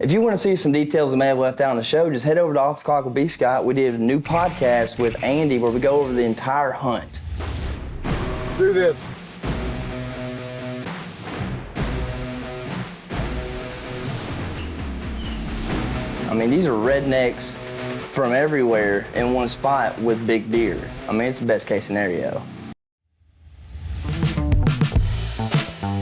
If you want to see some details that may have left out in the show, just head over to Off the Clock with B. Scott. We did a new podcast with Andy where we go over the entire hunt. Let's do this. I mean, these are rednecks from everywhere in one spot with big deer. I mean, it's the best case scenario.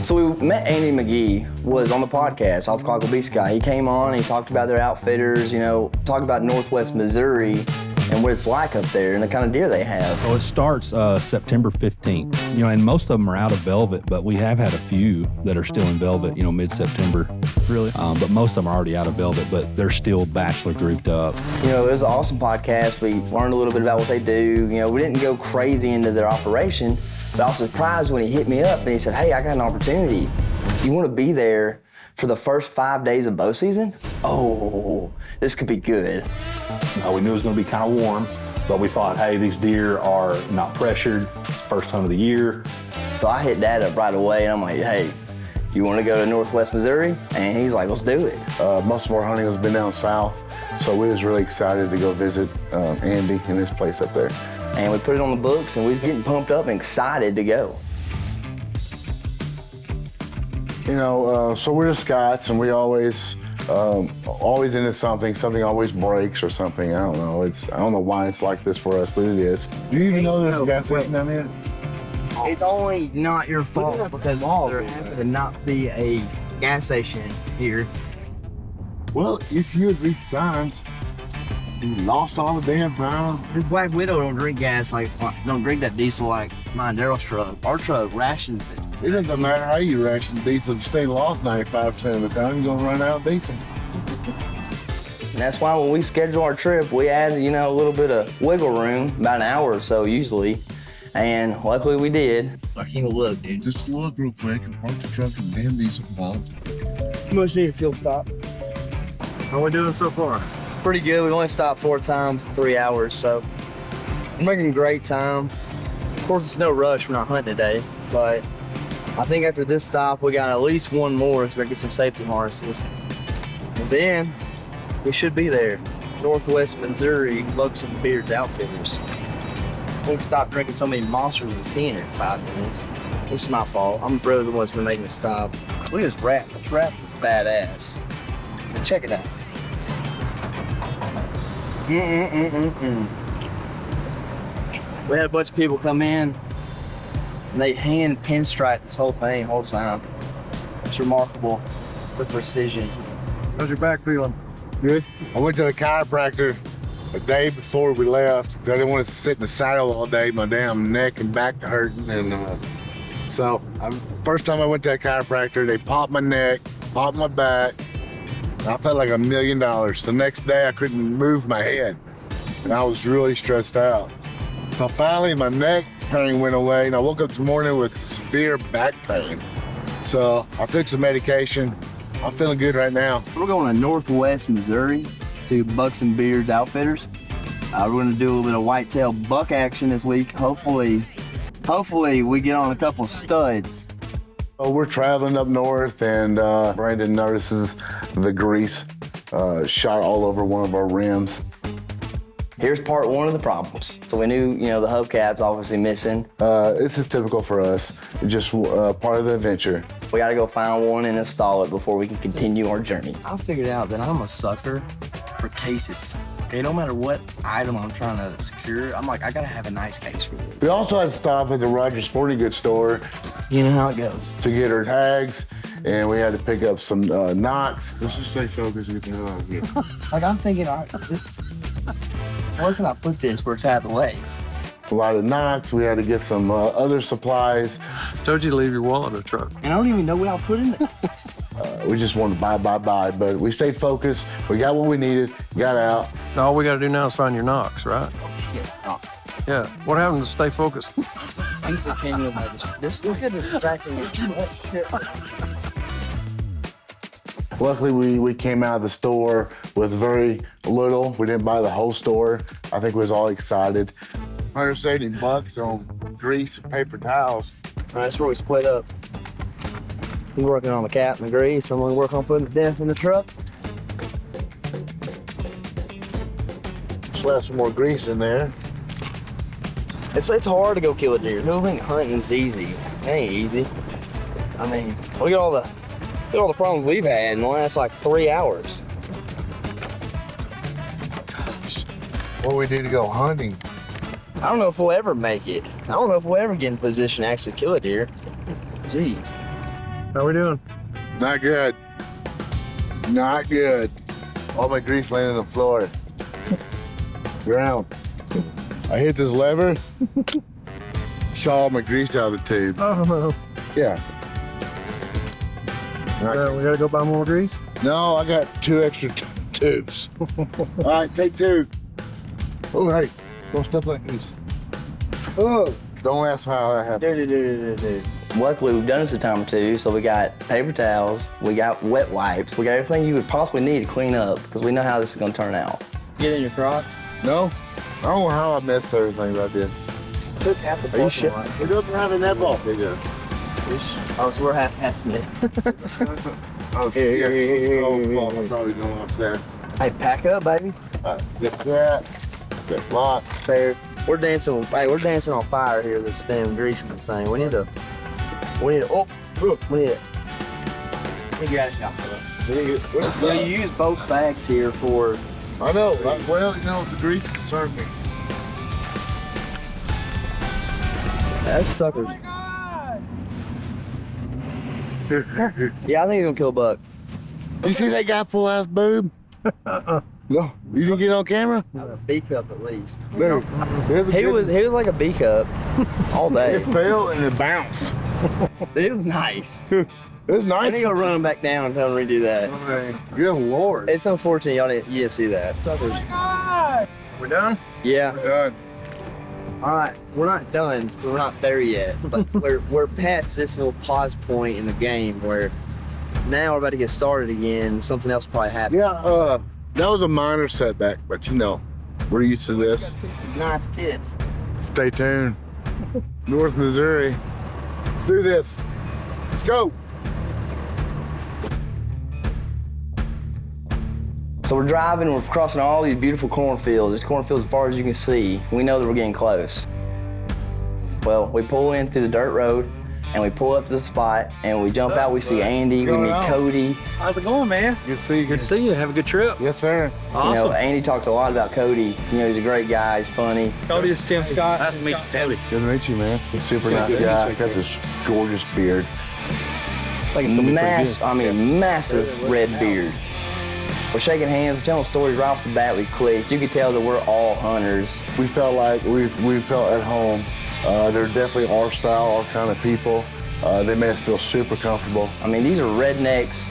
So we met Andy McGee, was on the podcast, Off the Clock with B. Scott. He came on, he talked about their outfitters, you know, talked about Northwest Missouri and what it's like up there and the kind of deer they have. So it starts September 15th, you know, and most of them are out of velvet, but we have had a few that are still in velvet, you know, mid-September. Really? But most of them are already out of velvet, but they're still bachelor grouped up. You know, it was an awesome podcast. We learned a little bit about what they do. You know, we didn't go crazy into their operation, but I was surprised when he hit me up and he said, hey, I got an opportunity. You want to be there for the first 5 days of bow season? Oh, this could be good. We knew it was going to be kind of warm, but we thought, hey, these deer are not pressured. It's the first hunt of the year. So I hit Dad up right away and I'm like, hey, you want to go to Northwest Missouri? And he's like, let's do it. Most of our hunting has been down south, so we was really excited to go visit Andy and his place up there. And we put it on the books and we was getting pumped up and excited to go. You know, so we're the Scots and we always into something always breaks or something. I don't know. I don't know why it's like this for us, but it is. Do you even know there's a gas station down here? It's only not your fault because there happened to not be a gas station here. Well, if you had read signs, you lost all the damn power. This Black Widow don't drink gas don't drink that diesel like mine, Daryl's truck. Our truck rations it. It doesn't matter how you ration diesel. If you stay lost 95% of the time, you're gonna run out of diesel. And that's why when we schedule our trip, we add, you know, a little bit of wiggle room, about an hour or so usually. And luckily we did. I can't look, dude. Just look real quick and park the truck and damn diesel involved. How much need a fuel stop? How we doing so far? Pretty good. We've only stopped 4 times in 3 hours, so we're making great time. Of course, it's no rush. We're not hunting today, but I think after this stop, we got at least one more so we can get some safety harnesses. And then we should be there. Northwest Missouri, Bucks and Beards Outfitters. We can stop drinking so many monsters and peeing in 5 minutes. This is my fault. I'm the brother the one that's been making the stop. Look at this wrap. This wrap is badass. And check it out. We had a bunch of people come in and they hand pinstripe this whole thing whole time. It's remarkable, the precision. How's your back feeling? Good. I went to the chiropractor a day before we left. I didn't want to sit in the saddle all day. My damn neck and back hurting. And first time I went to that chiropractor, they popped my neck, popped my back. I felt like $1 million. The next day I couldn't move my head. And I was really stressed out. So finally my neck pain went away and I woke up this morning with severe back pain. So I took some medication. I'm feeling good right now. We're going to Northwest Missouri to Bucks and Beards Outfitters. We're going to do a little bit of whitetail buck action this week. Hopefully we get on a couple studs. Oh, we're traveling up north and Brandon notices the grease shot all over one of our rims. Here's part 1 of the problems. So we knew, you know, the hubcap's obviously missing. This is typical for us, just part of the adventure. We gotta go find one and install it before we can continue our journey. I figured out that I'm a sucker for cases. Okay, no matter what item I'm trying to secure, I'm like, I gotta have a nice case for this. We also had to stop at the Rogers Sporting Goods store. You know how it goes. To get our tags, and we had to pick up some knots. Let's just stay focused and get the hell out of here. Like, I'm thinking, all right, where can I put this where it's out of the way? A lot of knots. We had to get some other supplies. Told you to leave your wallet in the truck. And I don't even know what I'll put in there. We just wanted to buy, but we stayed focused. We got what we needed, got out. All we got to do now is find your knocks, right? Oh, shit, knocks. Yeah. What happened to stay focused? This look at this distracting me. Luckily, we came out of the store with very little. We didn't buy the whole store. I think we was all excited. $180 on grease and paper towels. All right, that's where we split up. He's working on the cap and the grease. I'm gonna work on putting the def in the truck. still have some more grease in there. It's hard to go kill a deer. People think hunting's easy. It ain't easy. I mean, look at all the problems we've had in the last like 3 hours. What do we do to go hunting? I don't know if we'll ever make it. I don't know if we'll ever get in position to actually kill a deer. Jeez. How we doing? Not good. Not good. All my grease laying on the floor. Ground. I hit this lever, shot all my grease out of the tube. Oh no. Yeah. We gotta go buy more grease? No, I got 2 extra tubes. All right, take 2. Oh, hey, don't step like grease. Oh, don't ask how that happened. Dude. Luckily, we've done this a time or two, so we got paper towels, we got wet wipes, we got everything you would possibly need to clean up, because we know how this is gonna turn out. Get in your Crocs. No, I don't know how I messed everything right there. Took half the Are you parking shit? lot. We don't have a net ball. Oh, so we're half passing it. Oh, Here. Oh, fuck, I probably know what I'm saying. Hey, pack up, baby. Get that. Get lots. Fair. We're dancing. Hey, we're dancing on fire here. This damn greasing thing. We need to. We need to get it out. What's So that? you use both bags here for. I know. Well, you know, the grease concerned me. That sucker. Yeah, I think he's gonna kill a buck. You see that guy pull out his boob? No, you didn't get on camera? A B cup at least. Dude, there's a He good- was like a B cup all day. It fell and it bounced. It was nice. It's I nice. need to go run him back down and tell him to redo that. Good lord. It's unfortunate you didn't see that. Suckers. We done? Yeah. Done. All right, we're not done. We're not there yet, but we're past this little pause point in the game where now we're about to get started again. Something else probably happened. Yeah, that was a minor setback, but you know, we're used to this. Nice tits. Stay tuned. North Missouri. Let's do this. Let's go. So we're driving, we're crossing all these beautiful cornfields. There's cornfields as far as you can see. We know that we're getting close. Well, we pull in through the dirt road and we pull up to the spot and we jump out. We see Andy, we meet Cody. How's it going, man? Good to see you. Good to see you. Have a good trip. Yes, sir. Awesome. You know, Andy talked a lot about Cody. You know, he's a great guy, he's funny. Cody is Tim Scott. Nice to meet you, Cody. Good to meet you, man. He's a super nice guy. Got this gorgeous beard. Massive red beard. We're shaking hands, we're telling stories right off the bat. We clicked. You could tell that we're all hunters. We felt like we felt at home. They're definitely our style, our kind of people. They made us feel super comfortable. I mean, these are rednecks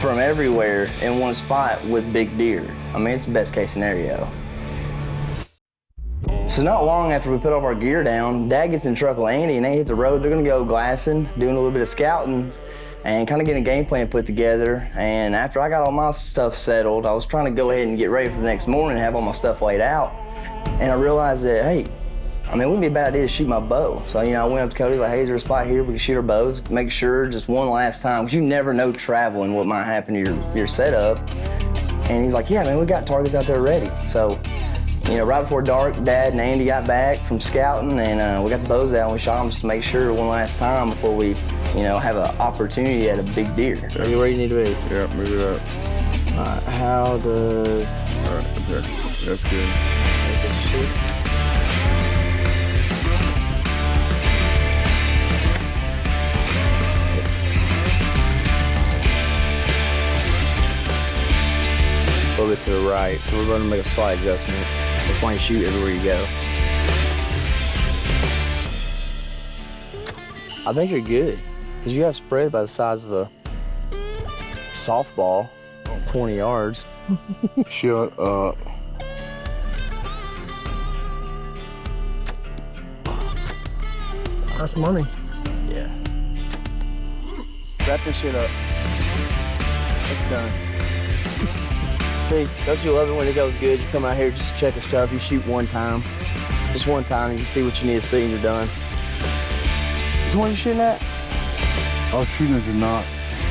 from everywhere in one spot with big deer. I mean, it's the best case scenario. So not long after we put all our gear down, Dad gets in the truck with Andy and they hit the road. They're gonna go glassing, doing a little bit of scouting and kind of getting a game plan put together. And after I got all my stuff settled, I was trying to go ahead and get ready for the next morning and have all my stuff laid out. And I realized that, hey, I mean, it wouldn't be a bad idea to shoot my bow. So, you know, I went up to Cody, like, hey, is there a spot here we can shoot our bows? Make sure just one last time, because you never know traveling what might happen to your setup. And he's like, yeah, man, we got targets out there ready. So, you know, right before dark, Dad and Andy got back from scouting, and we got the bows out and we shot them just to make sure one last time before we, you know, have an opportunity at a big deer. Are you where you need to be? Yeah, move it up. All right, how does... All right, okay. That's good. A little bit to the right, so we're going to make a slight adjustment. That's why you shoot everywhere you go. I think you're good, because you have spread about the size of a softball, 20 yards. Shut up. That's money. Yeah. Wrap this shit up. It's done. See, don't you love it when it goes good? You come out here just to check your stuff, you shoot one time. Just one time, and you see what you need to see and you're done. Which one you shooting at? I was shooting at your knot.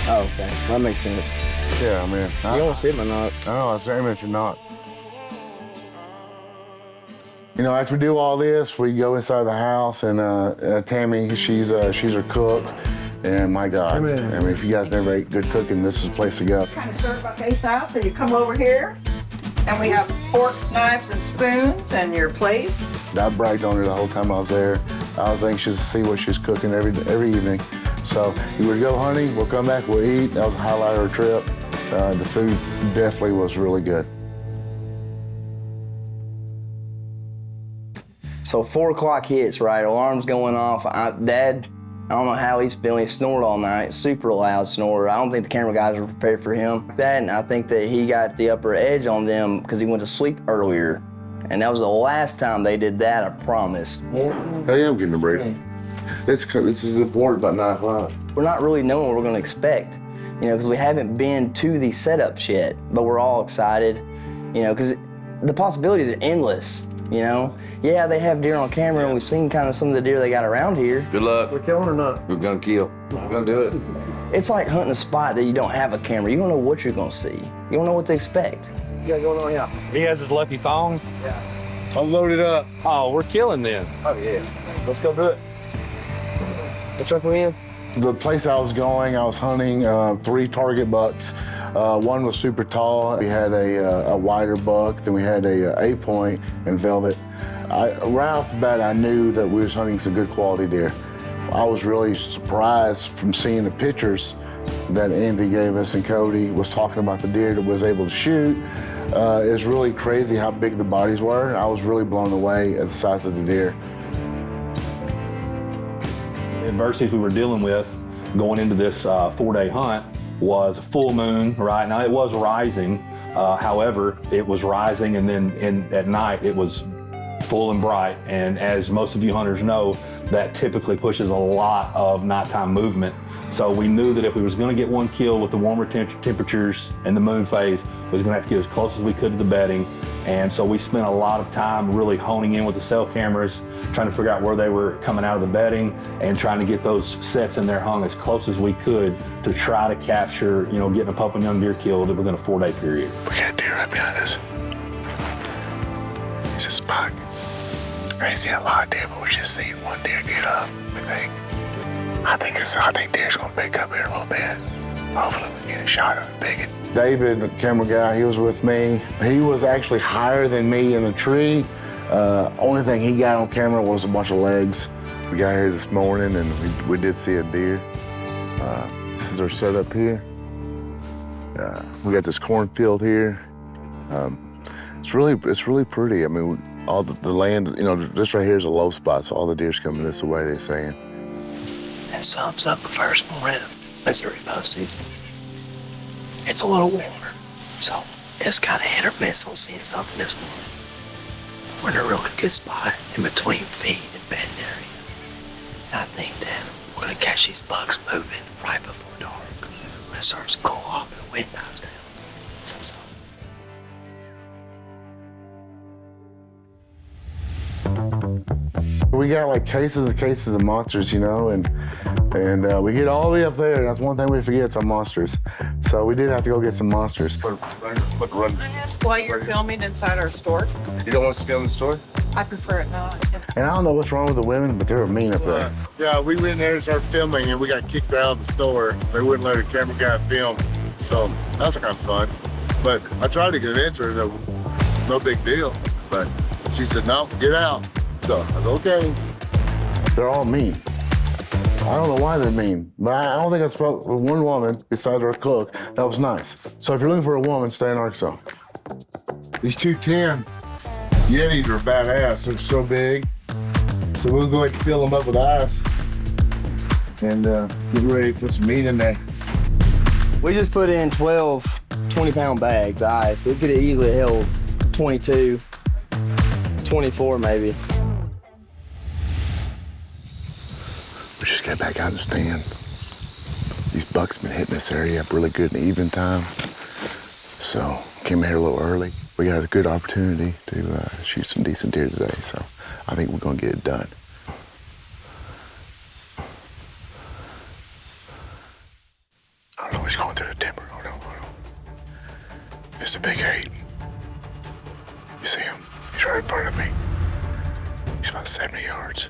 Oh, okay. That makes sense. Yeah, man. You don't want to see my knot. I know, I was aiming at your knot. You know, after we do all this, we go inside the house, and Tammy, she's her cook. And my God, I mean, if you guys never ate good cooking, this is the place to go. Kind of served buffet style, so you come over here, and we have forks, knives, and spoons, and your plate. I bragged on her the whole time I was there. I was anxious to see what she was cooking every evening. So we would go hunting, we'll come back, we'll eat. That was a highlight of our trip. The food definitely was really good. So 4 o'clock hits, right? Alarm's going off. Dad, I don't know how he's feeling. He snored all night, super loud snore. I don't think the camera guys were prepared for him. And I think that he got the upper edge on them because he went to sleep earlier. And that was the last time they did that, I promise. Oh yeah, I'm getting a break. This is important about 9 o'clock. We're not really knowing what we're gonna expect, you know, because we haven't been to the setups yet, but we're all excited, you know, because the possibilities are endless, you know? Yeah, they have deer on camera, and we've seen kind of some of the deer they got around here. Good luck. We're killing or not? We're gonna kill. We're gonna do it. It's like hunting a spot that you don't have a camera. You don't know what you're gonna see. You don't know what to expect. You got going on here? He has his lucky thong. I'm loaded up. Oh, we're killing then. Oh, yeah. Let's go do it. What's up, man? The place I was going, I was hunting 3 target bucks. One was super tall. We had a wider buck, then we had a 8-point and velvet. Right off the bat, I knew that we was hunting some good quality deer. I was really surprised from seeing the pictures that Andy gave us, and Cody was talking about the deer that was able to shoot. It's really crazy how big the bodies were. I was really blown away at the size of the deer. The adversities we were dealing with going into this 4-day hunt was full moon, right? Now it was rising, however, it was rising, and then at night it was full and bright. And as most of you hunters know, that typically pushes a lot of nighttime movement. So we knew that if we was gonna get one kill with the warmer temperatures and the moon phase, we was gonna have to get as close as we could to the bedding. And so we spent a lot of time really honing in with the cell cameras, trying to figure out where they were coming out of the bedding and trying to get those sets in there hung as close as we could to try to capture, you know, getting a pup and young deer killed within a 4-day period. We got a deer right behind us. He's a spot. I ain't seen a lot of deer, but we just seen one deer get up, I think deer's gonna pick up here in a little bit. Hopefully we get a shot of it big. David, the camera guy, he was with me. He was actually higher than me in the tree. Only thing he got on camera was a bunch of legs. We got here this morning and we did see a deer. This is our setup here. We got this cornfield here. It's really pretty. I mean, all the land, you know, this right here is a low spot, so all the deer's coming this way, they're saying. It sums up the first morning of Missouri bow season. It's a little warmer, so it's kind of hit or miss on seeing something this morning. We're in a really good spot in between feed and bedding area. And I think that we're gonna catch these bucks moving right before dark when it starts to cool off and the wind dies down. We got like cases and cases of monsters, you know, and we get all the way up there. That's one thing we forget, it's our monsters. So we did have to go get some monsters. Can I ask why you're filming inside our store? You don't want us to film in the store? I prefer it not. And I don't know what's wrong with the women, but they were mean up there. Yeah, we went in there and started filming, and we got kicked out of the store. They wouldn't let a camera guy film, so that was kind of fun. But I tried to convince her that no big deal, but she said, no, get out. So I was okay. They're all mean. I don't know why they're mean, but I don't think I spoke with one woman besides our cook that was nice. So if you're looking for a woman, stay in Arkansas. These 210 Yetis are badass. They're so big. So we'll go ahead and fill them up with ice and get ready to put some meat in there. We just put in 12 20-pound bags of ice. It could have easily held 22, 24 maybe. We just got back out in the stand. These bucks been hitting this area up really good in the evening time. So came here a little early. We got a good opportunity to shoot some decent deer today. So I think we're gonna get it done. I don't know, he's going through the timber. Oh no. It's a big 8. You see him? He's right in front of me. He's about 70 yards.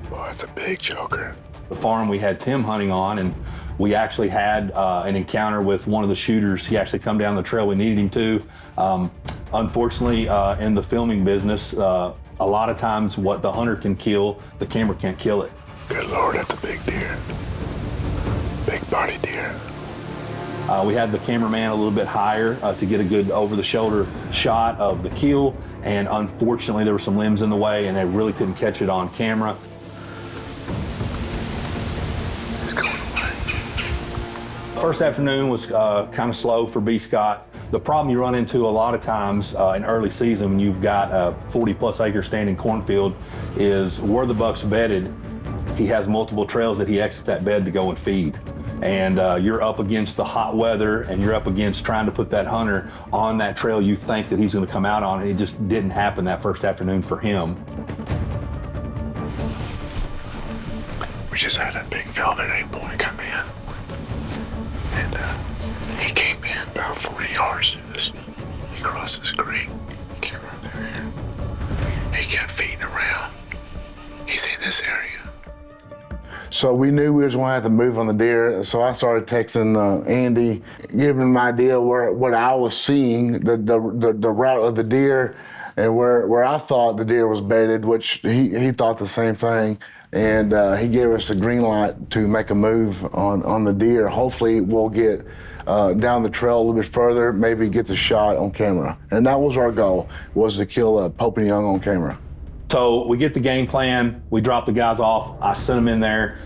Boy, that's a big joker. The farm we had Tim hunting on, and we actually had an encounter with one of the shooters. He actually come down the trail we needed him to. Unfortunately, in the filming business, a lot of times what the hunter can kill, the camera can't kill it. Good Lord, that's a big deer. Big body deer. We had the cameraman a little bit higher to get a good over-the-shoulder shot of the kill, and unfortunately there were some limbs in the way and they really couldn't catch it on camera. He's going away. First afternoon was kind of slow for B. Scott. The problem you run into a lot of times in early season when you've got a 40-plus acre standing cornfield is where the buck's bedded. He has multiple trails that he exits that bed to go and feed. And you're up against the hot weather and you're up against trying to put that hunter on that trail you think that he's going to come out on. It just didn't happen that first afternoon for him. We just had a big velvet 8-point come in. And he came in about 40 yards through this. He crossed this creek. He came right through here. He kept feeding around. He's in this area. So we knew we was going to have to move on the deer. So I started texting Andy, giving him an idea what I was seeing, the route of the deer, and where I thought the deer was bedded, which he thought the same thing. And he gave us a green light to make a move on the deer. Hopefully we'll get down the trail a little bit further, maybe get the shot on camera. And that was our goal, was to kill Pope and Young on camera. So we get the game plan, we drop the guys off, I sent them in there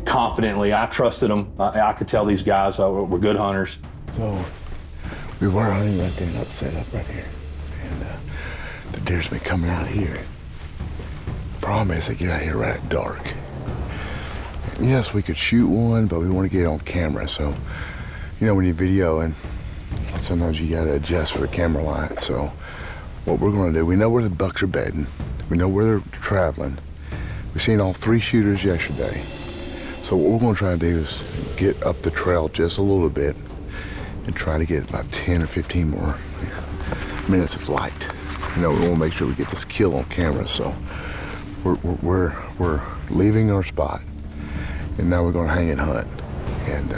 confidently. I trusted them. I could tell these guys were good hunters. So we were hunting right there, up set up right here. And the deer's been coming out here. Problem is they get out here right at dark. And yes, we could shoot one, but we want to get it on camera. So, you know, when you video and sometimes you gotta adjust for the camera light. So what we're gonna do, we know where the bucks are bedding. We know where they're traveling. We've seen all 3 shooters yesterday. So what we're gonna try to do is get up the trail just a little bit and try to get about 10 or 15 more minutes of light. You know, we wanna make sure we get this kill on camera. So we're leaving our spot and now we're gonna hang and hunt. And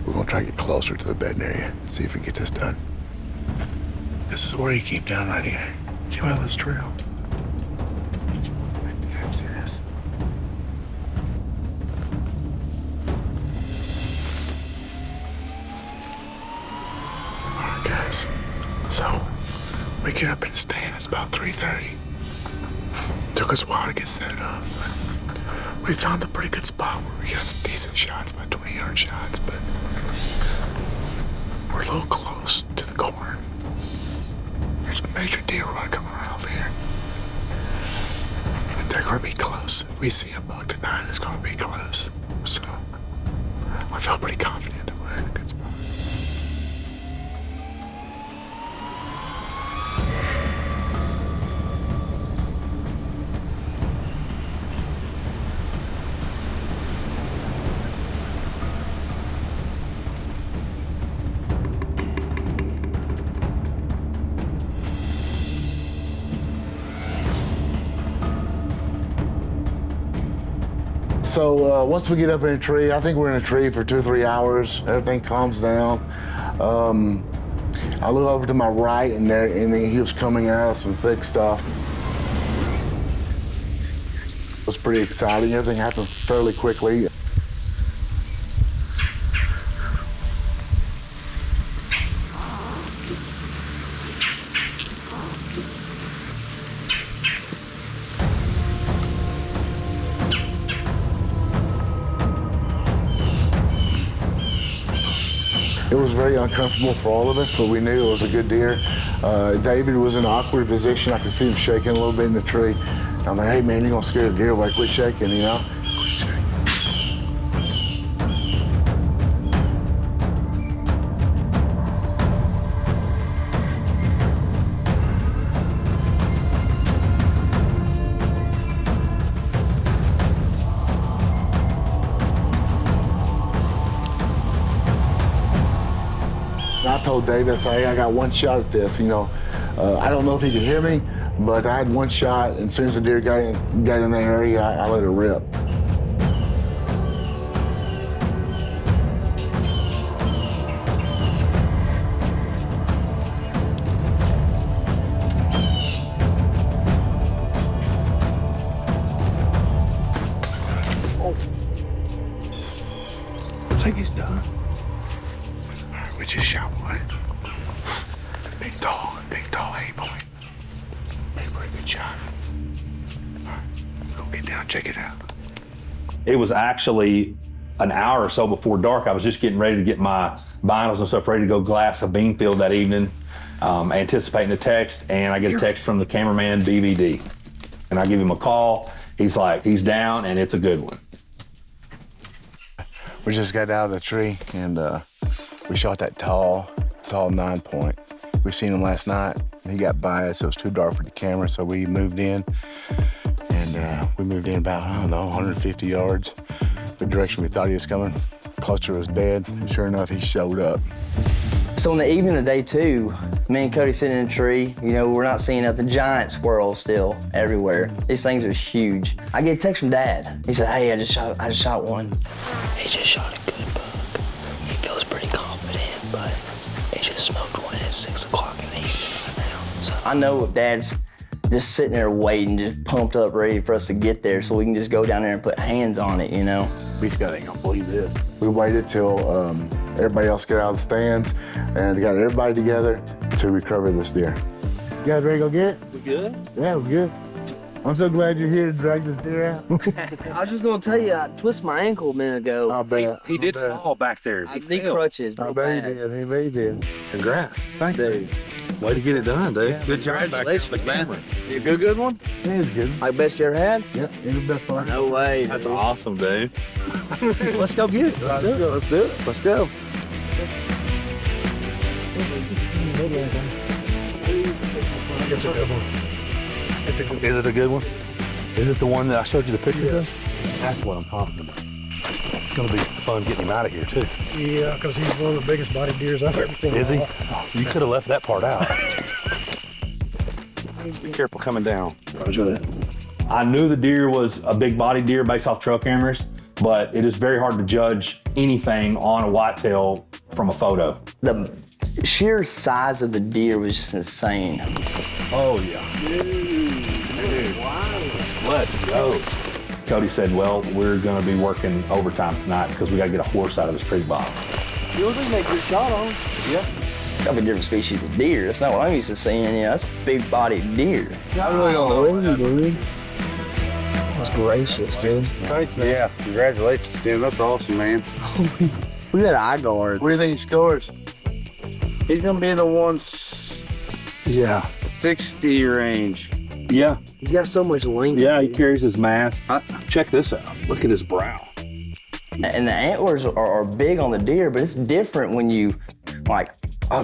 we're gonna try to get closer to the bedding area, see if we can get this done. This is where you keep down right here. Keep out of this trail. See this? Alright guys, so we get up in the stand, it's about 3:30. Took us a while to get set up. We found a pretty good spot where we got some decent shots, about 20-yard shots, but we're a little close to the corn. There's a major deer run coming around over here. And they're gonna be close. If we see a buck tonight, it's gonna be close. So I felt pretty confident that we're in a good spot. So once we get up in a tree, I think we're in a tree for 2 or 3 hours. Everything calms down. I look over to my right, and he was coming out of some thick stuff. It was pretty exciting. Everything happened fairly quickly. It was very uncomfortable for all of us, but we knew it was a good deer. David was in an awkward position. I could see him shaking a little bit in the tree. I'm like, hey man, you're gonna scare the deer away, quit shaking, you know? I told David, I said, hey, I got one shot at this, you know. I don't know if he could hear me, but I had one shot, and as soon as the deer got in that area, I let it rip. I think he's done. We just shot one. Big tall 8-point. Pretty good shot. All right, go get down, check it out. It was actually an hour or so before dark. I was just getting ready to get my binos and stuff ready to go glass a bean field that evening, anticipating a text, and I get a text from the cameraman, BVD. And I give him a call. He's like, he's down, and it's a good one. We just got out of the tree, and we shot that tall 9-point. We seen him last night, and he got by us, so it was too dark for the camera, so we moved in, and we moved in about, I don't know, 150 yards, the direction we thought he was coming. Cluster was dead, and sure enough, he showed up. So in the evening of day 2, me and Cody sitting in a tree, you know, we're not seeing nothing. Giant squirrels still everywhere. These things are huge. I get a text from Dad. He said, hey, I just shot one. He just shot a good buck. He feels pretty confident, but he just smoked one at 6 o'clock in the evening right now. So I know if Dad's just sitting there waiting, just pumped up, ready for us to get there so we can just go down there and put hands on it, you know? These guys ain't gonna believe this. We waited till everybody else got out of the stands, and got everybody together to recover this deer. You guys ready to go get it? We good? Yeah, we're good. I'm so glad you're here to drag this deer out. I was just gonna tell you, I twisted my ankle a minute ago. I bet. He did fall back there. I need crutches, I real bet he bad. did. He bet he did. Congrats. Thanks, Dude, Way to get it done, dude. Good job back there. congratulations, man. You a good one? Yeah, it's good. Like best you ever had? Yep, it's the best part. No way. That's awesome, dude. Let's go get it. Let's go. Let's do it. Let's go. It's a good one. Is it a good one? Is it the one that I showed you the picture of? That's what I'm talking about. It's gonna be fun getting him out of here too. Yeah, because he's one of the biggest body deers I've ever seen. Is he? You could have left that part out. Be careful coming down. I knew the deer was a big body deer based off trail cameras, but it is very hard to judge anything on a whitetail from a photo. The sheer size of the deer was just insane. Oh yeah. Let's go. Cody said, well, we're gonna be working overtime tonight because we gotta get a horse out of this creek bottom. You don't think they get shot on? Yeah. That's a different species of deer. That's not what I'm used to seeing. Yeah, that's a big bodied deer. I really don't know, dude. That's gracious, dude. Thanks, man. Yeah, congratulations, Tim. That's awesome, man. We got eye guard. What do you think he scores? He's gonna be in the 160 range. Yeah, He's got so much length. yeah, he carries his mask. Check this out. Look at his brow. And the antlers are big on the deer, but it's different when you, like,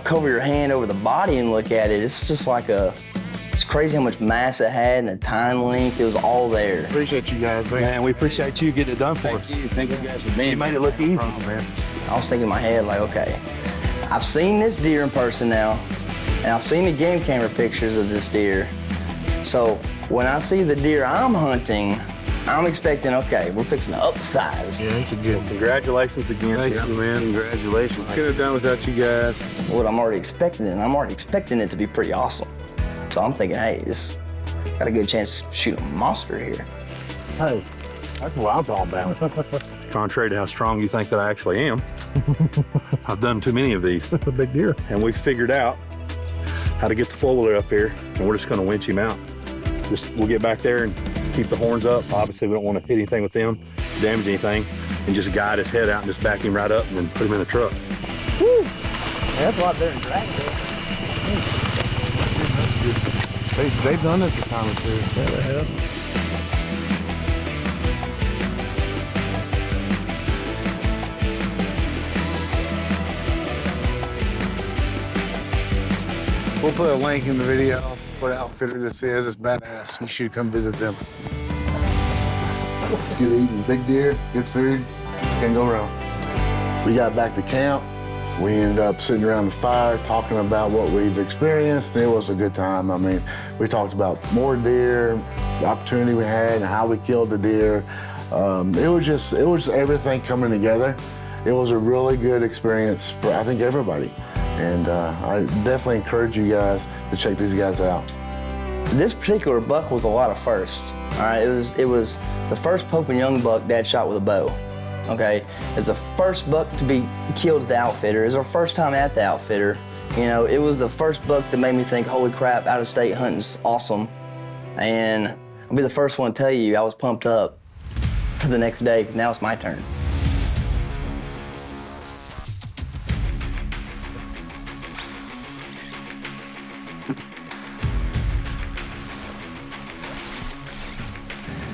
cover your hand over the body and look at it. It's just like it's crazy how much mass it had and the tine length. It was all there. Appreciate you guys, man. Man, we appreciate you getting it done for us. Thank you guys for being You made it look easy. man. I was thinking in my head, like, okay, I've seen this deer in person now, and I've seen the game camera pictures of this deer. So when I see the deer I'm hunting, I'm expecting, okay, we're fixing to upsize. Yeah, it's a good one. Congratulations again. Thank you, man. Congratulations. Couldn't have done without you guys. What I'm already expecting, and I'm already expecting it to be pretty awesome. So I'm thinking, hey, this got a good chance to shoot a monster here. Hey, that's what I'm talking about. Contrary to how strong you think that I actually am, I've done too many of these. That's a big deer. And we figured out how to get the four-wheeler up here, and we're just gonna winch him out. We'll get back there and keep the horns up. Obviously, we don't want to hit anything with them, damage anything, and just guide his head out and just back him right up and then put him in the truck. Woo! That's a lot better than dragging it. They've done this a time or two. Yeah, they have. We'll put a link in the video. What outfitter this is. It's badass. You should come visit them. It's good eating. Big deer, good food. Can't go wrong. We got back to camp. We ended up sitting around the fire talking about what we've experienced, and it was a good time. I mean, we talked about more deer, the opportunity we had, and how we killed the deer. It was everything coming together. It was a really good experience for, I think, everybody. And I definitely encourage you guys to check these guys out. This particular buck was a lot of firsts. All right, it was the first Pope and Young buck Dad shot with a bow. Okay, it's the first buck to be killed at the outfitter. It was our first time at the outfitter. You know, it was the first buck that made me think, holy crap, out-of-state hunting's awesome. And I'll be the first one to tell you I was pumped up for the next day, because now it's my turn.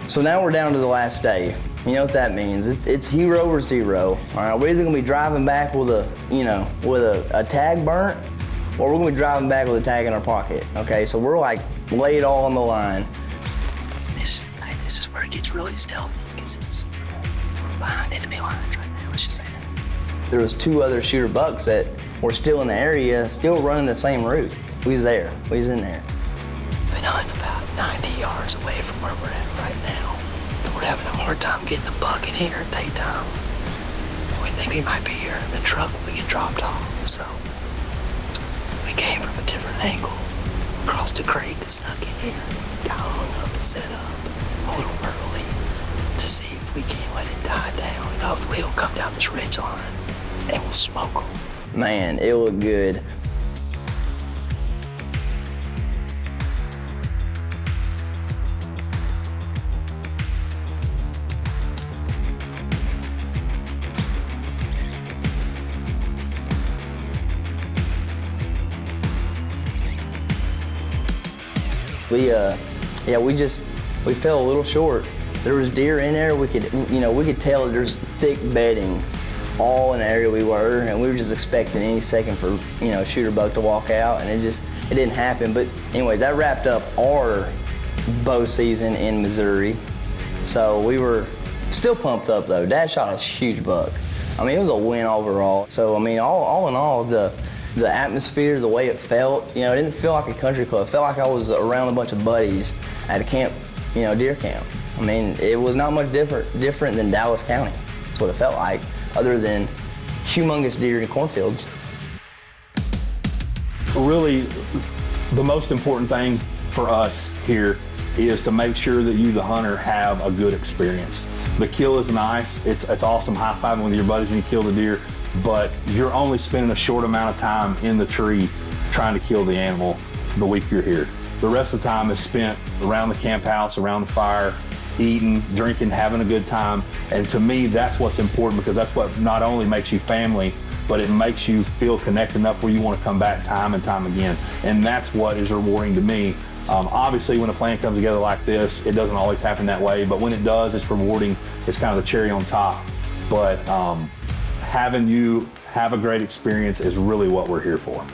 So now we're down to the last day. You know what that means? It's hero or zero. All right, we're either gonna be driving back with a tag burnt, or we're gonna be driving back with a tag in our pocket. Okay, so we're like laid all on the line. This is where it gets really stealthy, because we're behind enemy lines right now. Let's just say that. There was 2 other shooter bucks that were still in the area, still running the same route. We was there. We was in there. Been hunting about 90 yards away from where we're at right now. We're having a hard time getting a buck in here at daytime. We think he might be here in the truck when we get dropped off. So we came from a different angle, crossed the creek, snuck in here, got hung up and set up a little early to see if we can't let it die down. And hopefully he'll come down this ridge line and we'll smoke him. Man, it looked good. We fell a little short. There was deer in there. We could tell there's thick bedding all in the area we were, and we were just expecting any second for, shooter buck to walk out, and it didn't happen. But anyways, that wrapped up our bow season in Missouri. So we were still pumped up though. Dad shot a huge buck. I mean, it was a win overall. So I mean, all in all, the atmosphere, the way it felt, it didn't feel like a country club. It felt like I was around a bunch of buddies at a camp, deer camp. I mean, it was not much different than Dallas County. That's what it felt like, other than humongous deer in cornfields. Really, the most important thing for us here is to make sure that you, the hunter, have a good experience. The kill is nice. It's awesome high-fiving with your buddies when you kill the deer, but you're only spending a short amount of time in the tree trying to kill the animal the week you're here. The rest of the time is spent around the camp house, around the fire, eating, drinking, having a good time. And to me, that's what's important, because that's what not only makes you family, but it makes you feel connected enough where you want to come back time and time again. And that's what is rewarding to me. Obviously, when a plan comes together like this, it doesn't always happen that way, but when it does, it's rewarding. It's kind of the cherry on top. But having you have a great experience is really what we're here for.